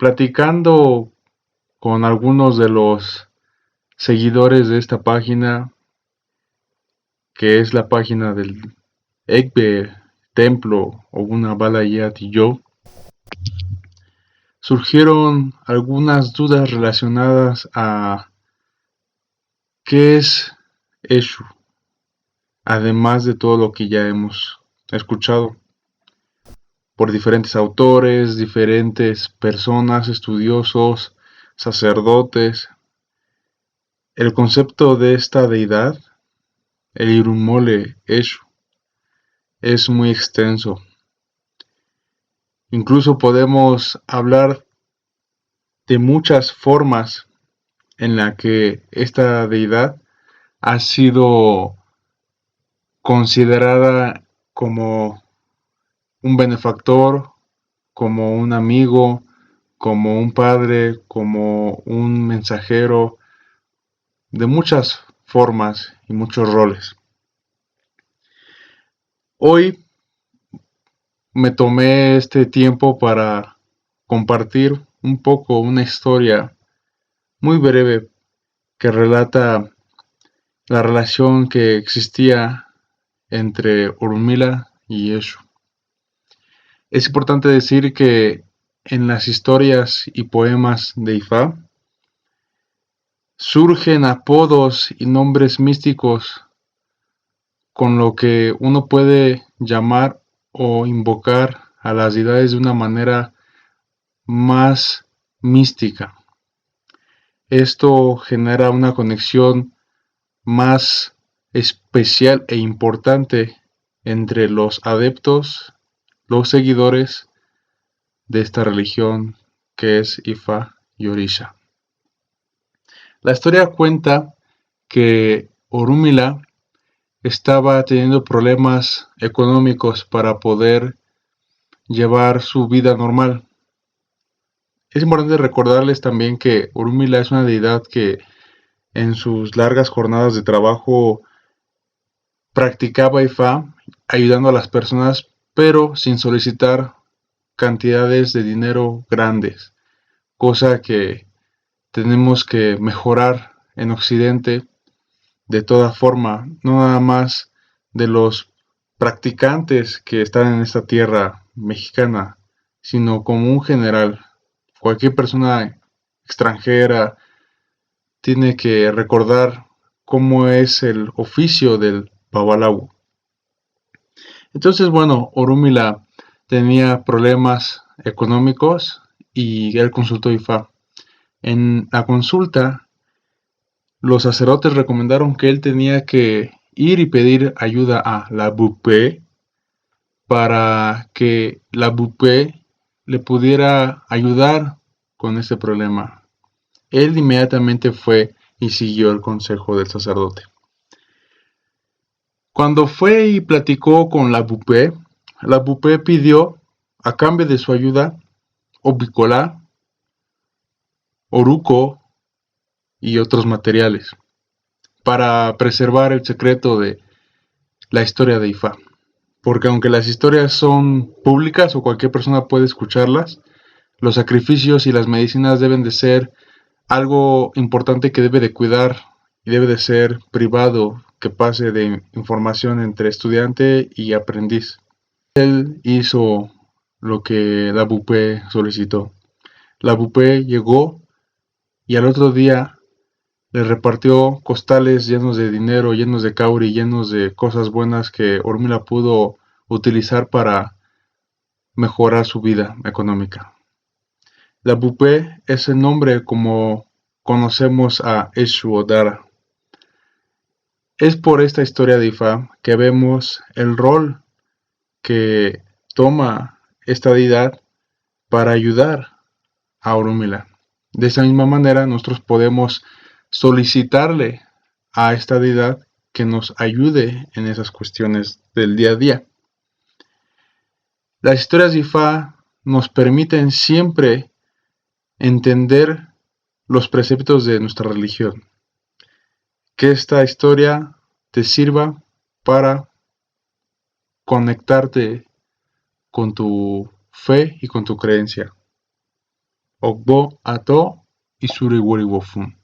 platicando con algunos de los seguidores de esta página, que es la página del Ekbe Templo o una Balayat y yo, surgieron algunas dudas relacionadas a qué es Eshu, además de todo lo que ya hemos escuchado por diferentes autores, diferentes personas, estudiosos, sacerdotes. El concepto de esta deidad, el Irunmole Eshu, es muy extenso. Incluso podemos hablar de muchas formas en la que esta deidad ha sido considerada como un benefactor, como un amigo, como un padre, como un mensajero, de muchas formas y muchos roles. Hoy me tomé este tiempo para compartir un poco una historia muy breve que relata la relación que existía entre Orunmila y Eshu. Es importante decir que en las historias y poemas de Ifá surgen apodos y nombres místicos con lo que uno puede llamar o invocar a las deidades de una manera más mística. Esto genera una conexión más especial e importante entre los adeptos, los seguidores de esta religión que es Ifá y Orisha. La historia cuenta que Orunmila estaba teniendo problemas económicos para poder llevar su vida normal. Es importante recordarles también que Orunmila es una deidad que en sus largas jornadas de trabajo practicaba Ifá ayudando a las personas, pero sin solicitar cantidades de dinero grandes, cosa que tenemos que mejorar en Occidente de toda forma, no nada más de los practicantes que están en esta tierra mexicana, sino como un general. Cualquier persona extranjera tiene que recordar cómo es el oficio del Babalawo. Entonces, bueno, Orunmila tenía problemas económicos y él consultó a Ifá. En la consulta, los sacerdotes recomendaron que él tenía que ir y pedir ayuda a la Bupé para que la Bupé le pudiera ayudar con ese problema. Él inmediatamente fue y siguió el consejo del sacerdote. Cuando fue y platicó con la Bupé pidió, a cambio de su ayuda, Obicolá, Oruco y otros materiales, para preservar el secreto de la historia de Ifá. Porque aunque las historias son públicas o cualquier persona puede escucharlas, los sacrificios y las medicinas deben de ser algo importante que debe de cuidar y debe de ser privado, que pase de información entre estudiante y aprendiz. Él hizo lo que la Bupé solicitó. La Bupé llegó y al otro día le repartió costales llenos de dinero, llenos de cauri, llenos de cosas buenas que Orunmila pudo utilizar para mejorar su vida económica. La Bupé es el nombre como conocemos a Eshu Odara. Es por esta historia de Ifá que vemos el rol que toma esta deidad para ayudar a Orunmila. De esa misma manera nosotros podemos solicitarle a esta deidad que nos ayude en esas cuestiones del día a día. Las historias de Ifá nos permiten siempre entender los preceptos de nuestra religión. Que esta historia te sirva para conectarte con tu fe y con tu creencia. Ogbo Ato y Suriworiwofun.